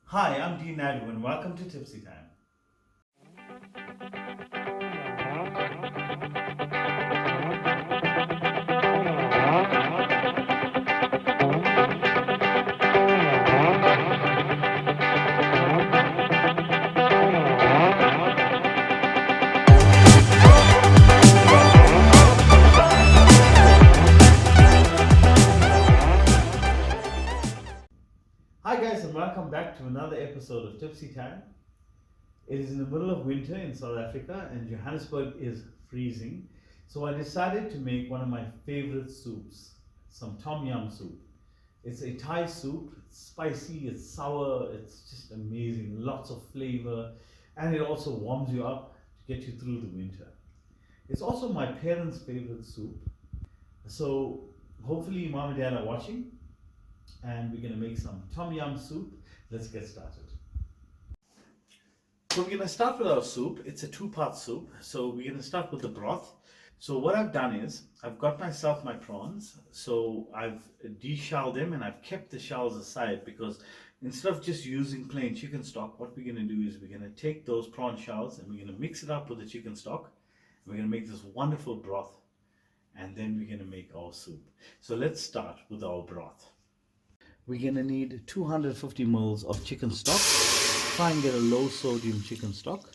Hi, I'm Dean Naidu and welcome to Tipsy Time. Hi guys and welcome back to another episode of Tipsy Time. It is in the middle of winter in South Africa and Johannesburg is freezing. So I decided to make one of my favorite soups, some tom yum soup. It's a Thai soup, it's spicy, it's sour, it's just amazing, lots of flavor, and it also warms you up to get you through the winter. It's also my parents' favorite soup. So hopefully mom and dad are watching and we're gonna make some tom yum soup. Let's get started. So we're gonna start with our soup. It's a two-part soup. So we're gonna start with the broth. So what I've done is I've got myself my prawns. So I've deshelled them and I've kept the shells aside because instead of just using plain chicken stock, what we're gonna do is we're gonna take those prawn shells and we're gonna mix it up with the chicken stock. We're gonna make this wonderful broth and then we're gonna make our soup. So let's start with our broth. We're gonna need 250 ml of chicken stock. Try and get a low sodium chicken stock.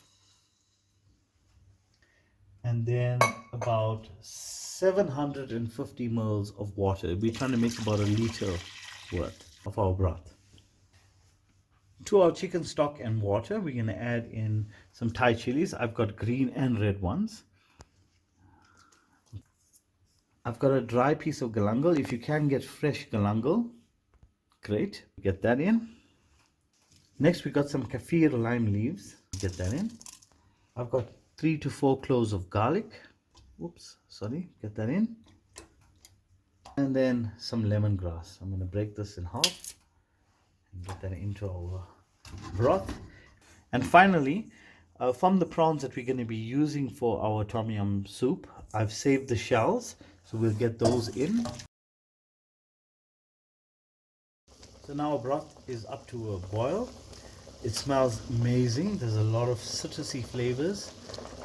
And then about 750 ml of water. We're trying to make about a liter worth of our broth. To our chicken stock and water, we're gonna add in some Thai chilies. I've got green and red ones. I've got a dry piece of galangal. If you can get fresh galangal, great. Get that in. Next, we got some kaffir lime leaves. Get that in. I've got 3 to 4 cloves of garlic. Oops, sorry. Get that in. And then some lemongrass. I'm going to break this in half and get that into our broth. And finally, from the prawns that we're going to be using for our tom yum soup, I've saved the shells. So we'll get those in. So now our broth is up to a boil. It smells amazing. There's a lot of citrusy flavors.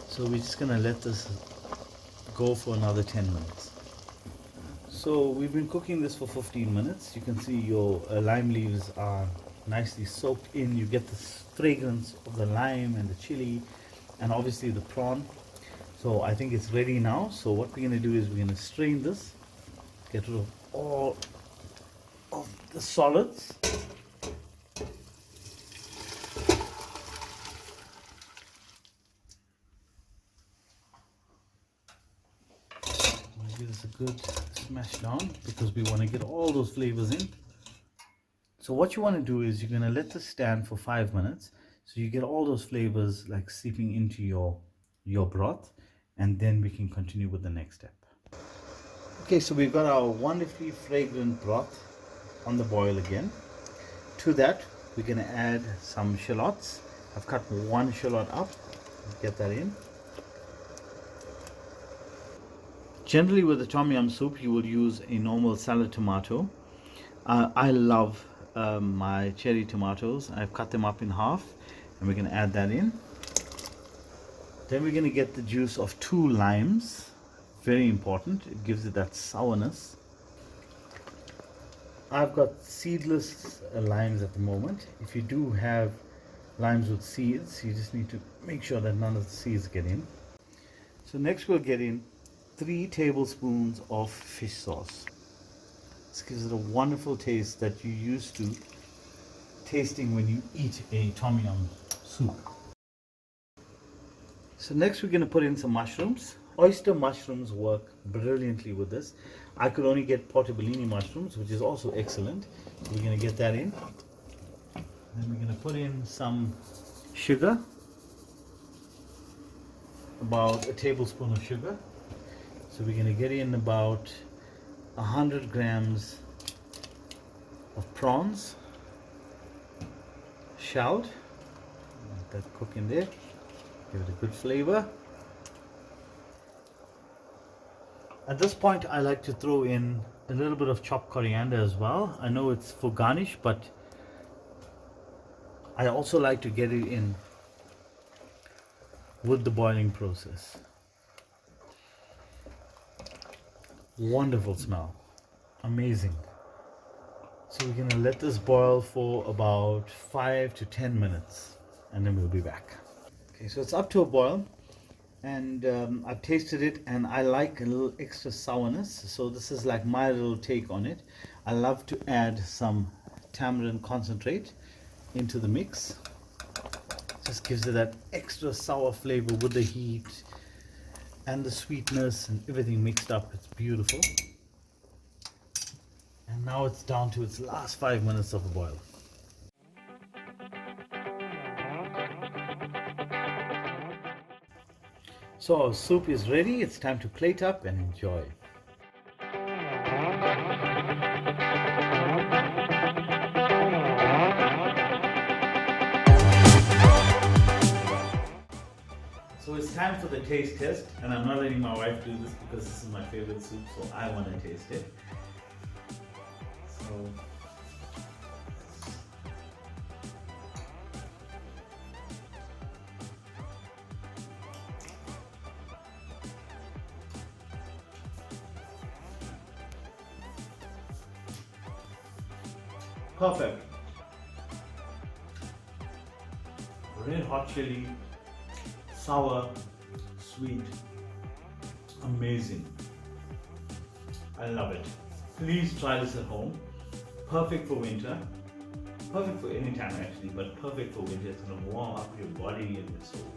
So we're just gonna let this go for another 10 minutes. So we've been cooking this for 15 minutes. You can see your lime leaves are nicely soaked in. You get this fragrance of the lime and the chili and obviously the prawn. So I think it's ready now. So what we're gonna do is we're gonna strain this, get rid of all of the solids. Give this a good smash down because we want to get all those flavors in. So what you want to do is you're going to let this stand for 5 minutes so you get all those flavors like seeping into your broth, and then we can continue with the next step. Okay, so we've got our wonderfully fragrant broth on the boil again. To that we're going to add some shallots. I've cut one shallot up. Get that in. Generally with the tom yum soup you will use a normal salad tomato. I love my cherry tomatoes. I've cut them up in half and we're going to add that in. Then we're going to get the juice of 2 limes. Very important. It gives it that sourness. I've got seedless limes at the moment. If you do have limes with seeds, you just need to make sure that none of the seeds get in. So next we'll get in 3 tablespoons of fish sauce. This gives it a wonderful taste that you're used to tasting when you eat a tom yum soup. So next we're going to put in some mushrooms. Oyster mushrooms work brilliantly with this. I could only get portobellini mushrooms, which is also excellent. So we're going to get that in. Then we're going to put in some sugar, about a tablespoon of sugar. So we're going to get in about 100 grams of prawns, shelled. Let that cook in there. Give it a good flavor. At this point I like to throw in a little bit of chopped coriander as well. I know it's for garnish, but I also like to get it in with the boiling process. Wonderful smell. Amazing. So we're gonna let this boil for about 5 to 10 minutes and then we'll be back. Okay, so it's up to a boil and I've tasted it and I like a little extra sourness. So this is like my little take on it. I love to add some tamarind concentrate into the mix. Just gives it that extra sour flavor with the heat and the sweetness and everything mixed up. It's beautiful. And now it's down to its last 5 minutes of a boil. So our soup is ready. It's time to plate up and enjoy. So it's time for the taste test, and I'm not letting my wife do this because this is my favorite soup, so I want to taste it. So perfect. Red hot chili, sour, sweet, amazing. I love it. Please try this at home. Perfect for winter. Perfect for any time actually, but perfect for winter. It's going to warm up your body and your soul.